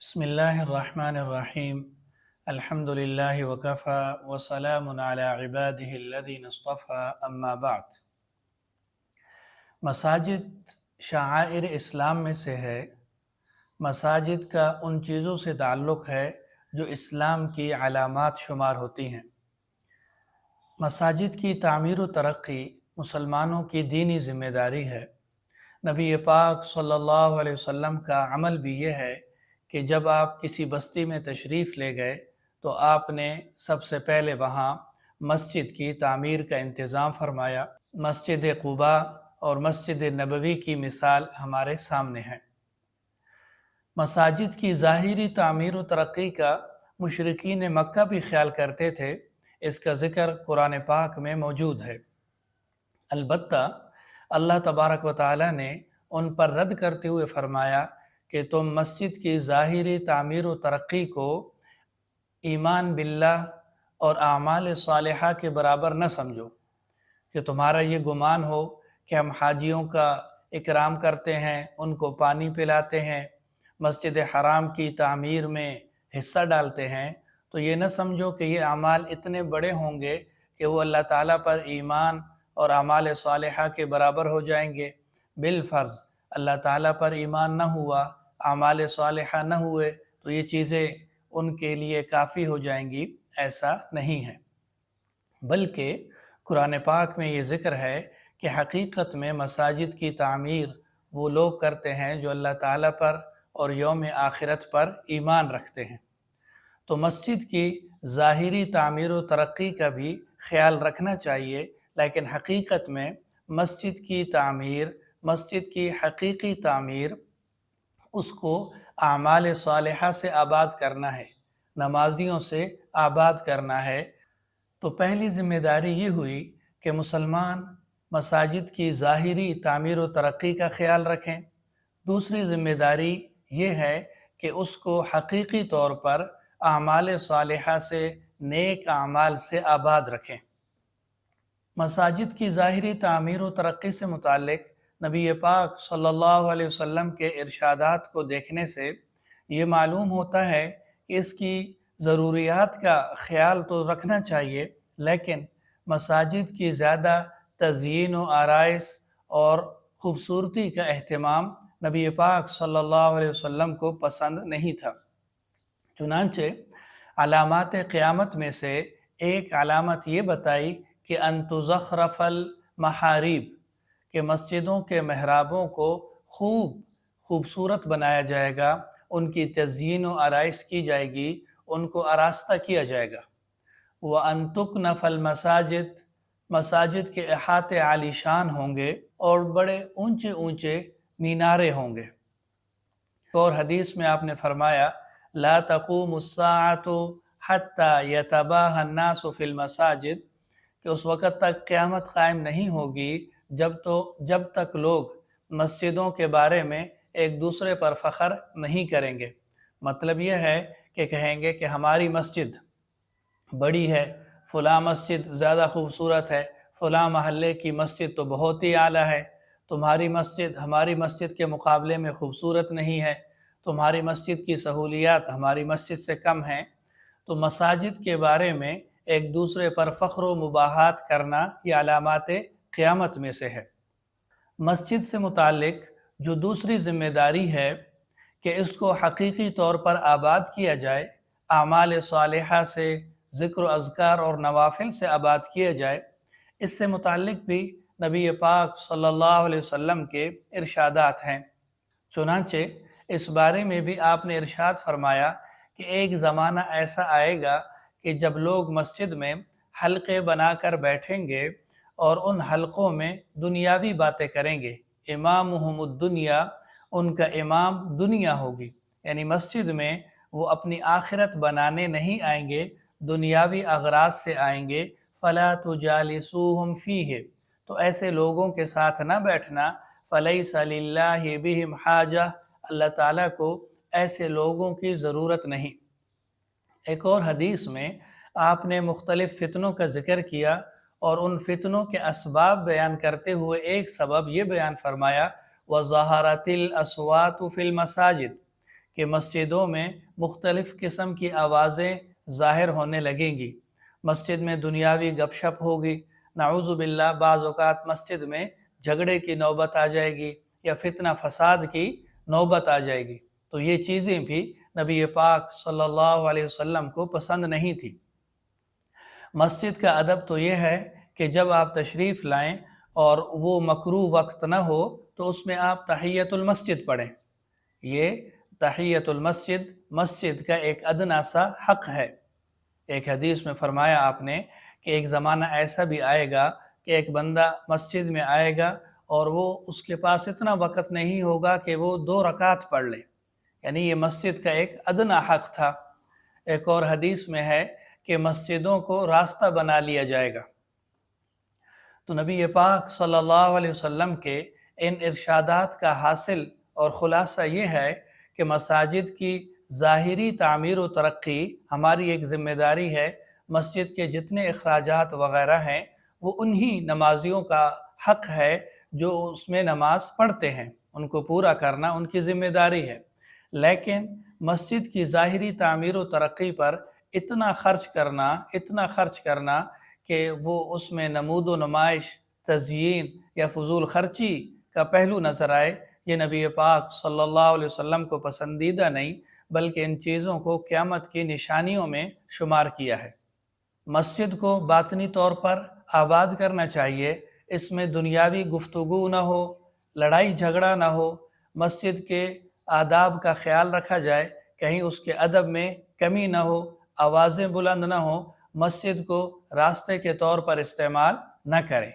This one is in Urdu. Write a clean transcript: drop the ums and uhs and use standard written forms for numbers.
بسم الله الرحمن الرحيم. الحمد لله وكفى وسلام على عباده الذين اصطفى اما بعد. مساجد شعائر اسلام میں سے ہے۔ مساجد کا ان چیزوں سے تعلق ہے جو اسلام کی علامات شمار ہوتی ہیں۔ مساجد کی تعمیر و ترقی مسلمانوں کی دینی ذمہ داری ہے۔ نبی پاک صلی اللہ علیہ وسلم کا عمل بھی یہ ہے کہ جب آپ کسی بستی میں تشریف لے گئے تو آپ نے سب سے پہلے وہاں مسجد کی تعمیر کا انتظام فرمایا۔ مسجد قباء اور مسجد نبوی کی مثال ہمارے سامنے ہے۔ مساجد کی ظاہری تعمیر و ترقی کا مشرکین مکہ بھی خیال کرتے تھے، اس کا ذکر قرآن پاک میں موجود ہے۔ البتہ اللہ تبارک و تعالی نے ان پر رد کرتے ہوئے فرمایا کہ تم مسجد کی ظاہری تعمیر و ترقی کو ایمان باللہ اور اعمال صالحہ کے برابر نہ سمجھو، کہ تمہارا یہ گمان ہو کہ ہم حاجیوں کا اکرام کرتے ہیں، ان کو پانی پلاتے ہیں، مسجد حرام کی تعمیر میں حصہ ڈالتے ہیں، تو یہ نہ سمجھو کہ یہ اعمال اتنے بڑے ہوں گے کہ وہ اللہ تعالیٰ پر ایمان اور اعمال صالحہ کے برابر ہو جائیں گے۔ بالفرض اللہ تعالیٰ پر ایمان نہ ہوا، اعمال صالحہ نہ ہوئے تو یہ چیزیں ان کے لیے کافی ہو جائیں گی، ایسا نہیں ہے۔ بلکہ قرآن پاک میں یہ ذکر ہے کہ حقیقت میں مساجد کی تعمیر وہ لوگ کرتے ہیں جو اللہ تعالیٰ پر اور یوم آخرت پر ایمان رکھتے ہیں۔ تو مسجد کی ظاہری تعمیر و ترقی کا بھی خیال رکھنا چاہیے، لیکن حقیقت میں مسجد کی تعمیر، مسجد کی حقیقی تعمیر، اس کو اعمال صالحہ سے آباد کرنا ہے، نمازیوں سے آباد کرنا ہے۔ تو پہلی ذمہ داری یہ ہوئی کہ مسلمان مساجد کی ظاہری تعمیر و ترقی کا خیال رکھیں۔ دوسری ذمہ داری یہ ہے کہ اس کو حقیقی طور پر اعمال صالحہ سے، نیک اعمال سے آباد رکھیں۔ مساجد کی ظاہری تعمیر و ترقی سے متعلق نبی پاک صلی اللہ علیہ وسلم کے ارشادات کو دیکھنے سے یہ معلوم ہوتا ہے کہ اس کی ضروریات کا خیال تو رکھنا چاہیے، لیکن مساجد کی زیادہ تزئین و آرائش اور خوبصورتی کا اہتمام نبی پاک صلی اللہ علیہ وسلم کو پسند نہیں تھا۔ چنانچہ علامات قیامت میں سے ایک علامت یہ بتائی کہ ان تزخرف المحاراب، کہ مسجدوں کے محرابوں کو خوبصورت بنایا جائے گا، ان کی تزئین و آرائش کی جائے گی، ان کو آراستہ کیا جائے گا۔ وَأَن تُكْنَفَ الْمَسَاجِدِ، مساجد کے احاطے عالیشان ہوں گے اور بڑے اونچے اونچے مینارے ہوں گے۔ اور حدیث میں آپ نے فرمایا لا تقوم الساعة حتى يتباهى الناس في المساجد، کہ اس وقت تک قیامت قائم نہیں ہوگی جب تک لوگ مسجدوں کے بارے میں ایک دوسرے پر فخر نہیں کریں گے۔ مطلب یہ ہے کہ کہیں گے کہ ہماری مسجد بڑی ہے، فلاں مسجد زیادہ خوبصورت ہے، فلاں محلے کی مسجد تو بہت ہی اعلیٰ ہے، تمہاری مسجد ہماری مسجد کے مقابلے میں خوبصورت نہیں ہے، تمہاری مسجد کی سہولیات ہماری مسجد سے کم ہیں۔ تو مساجد کے بارے میں ایک دوسرے پر فخر و مباحات کرنا یہ علامات قیامت میں سے ہے۔ مسجد سے متعلق جو دوسری ذمہ داری ہے کہ اس کو حقیقی طور پر آباد کیا جائے، اعمال صالحہ سے، ذکر و اذکار اور نوافل سے آباد کیا جائے، اس سے متعلق بھی نبی پاک صلی اللہ علیہ وسلم کے ارشادات ہیں۔ چنانچہ اس بارے میں بھی آپ نے ارشاد فرمایا کہ ایک زمانہ ایسا آئے گا کہ جب لوگ مسجد میں حلقے بنا کر بیٹھیں گے اور ان حلقوں میں دنیاوی باتیں کریں گے۔ امامہم الدنیا، ان کا امام دنیا ہوگی، یعنی مسجد میں وہ اپنی آخرت بنانے نہیں آئیں گے، دنیاوی اغراض سے آئیں گے۔ فلا تجالسوہم فیہ، تو ایسے لوگوں کے ساتھ نہ بیٹھنا۔ فلیس للہ بہم حاجہ، اللہ تعالیٰ کو ایسے لوگوں کی ضرورت نہیں۔ ایک اور حدیث میں آپ نے مختلف فتنوں کا ذکر کیا اور ان فتنوں کے اسباب بیان کرتے ہوئے ایک سبب یہ بیان فرمایا وَظَهَرَتِ الْأَصْوَاتُ فِي الْمَسَاجِدِ، کہ مسجدوں میں مختلف قسم کی آوازیں ظاہر ہونے لگیں گی، مسجد میں دنیاوی گپ شپ ہوگی، نعوذ باللہ بعض اوقات مسجد میں جھگڑے کی نوبت آ جائے گی یا فتنہ فساد کی نوبت آ جائے گی۔ تو یہ چیزیں بھی نبی پاک صلی اللہ علیہ وسلم کو پسند نہیں تھی۔ مسجد کا ادب تو یہ ہے کہ جب آپ تشریف لائیں اور وہ مکروہ وقت نہ ہو تو اس میں آپ تحیۃ المسجد پڑھیں۔ یہ تحیۃ المسجد مسجد کا ایک ادنا سا حق ہے۔ ایک حدیث میں فرمایا آپ نے کہ ایک زمانہ ایسا بھی آئے گا کہ ایک بندہ مسجد میں آئے گا اور وہ اس کے پاس اتنا وقت نہیں ہوگا کہ وہ 2 رکعت پڑھ لے، یعنی یہ مسجد کا ایک ادنا حق تھا۔ ایک اور حدیث میں ہے کہ مسجدوں کو راستہ بنا لیا جائے گا۔ تو نبی پاک صلی اللہ علیہ وسلم کے ان ارشادات کا حاصل اور خلاصہ یہ ہے کہ مساجد کی ظاہری تعمیر و ترقی ہماری ایک ذمہ داری ہے۔ مسجد کے جتنے اخراجات وغیرہ ہیں وہ انہی نمازیوں کا حق ہے جو اس میں نماز پڑھتے ہیں، ان کو پورا کرنا ان کی ذمہ داری ہے۔ لیکن مسجد کی ظاہری تعمیر و ترقی پر اتنا خرچ کرنا کہ وہ اس میں نمود و نمائش، تزیین یا فضول خرچی کا پہلو نظر آئے، یہ نبی پاک صلی اللہ علیہ وسلم کو پسندیدہ نہیں، بلکہ ان چیزوں کو قیامت کی نشانیوں میں شمار کیا ہے۔ مسجد کو باطنی طور پر آباد کرنا چاہیے، اس میں دنیاوی گفتگو نہ ہو، لڑائی جھگڑا نہ ہو، مسجد کے آداب کا خیال رکھا جائے، کہیں اس کے ادب میں کمی نہ ہو، آوازیں بلند نہ ہوں، مسجد کو راستے کے طور پر استعمال نہ کریں۔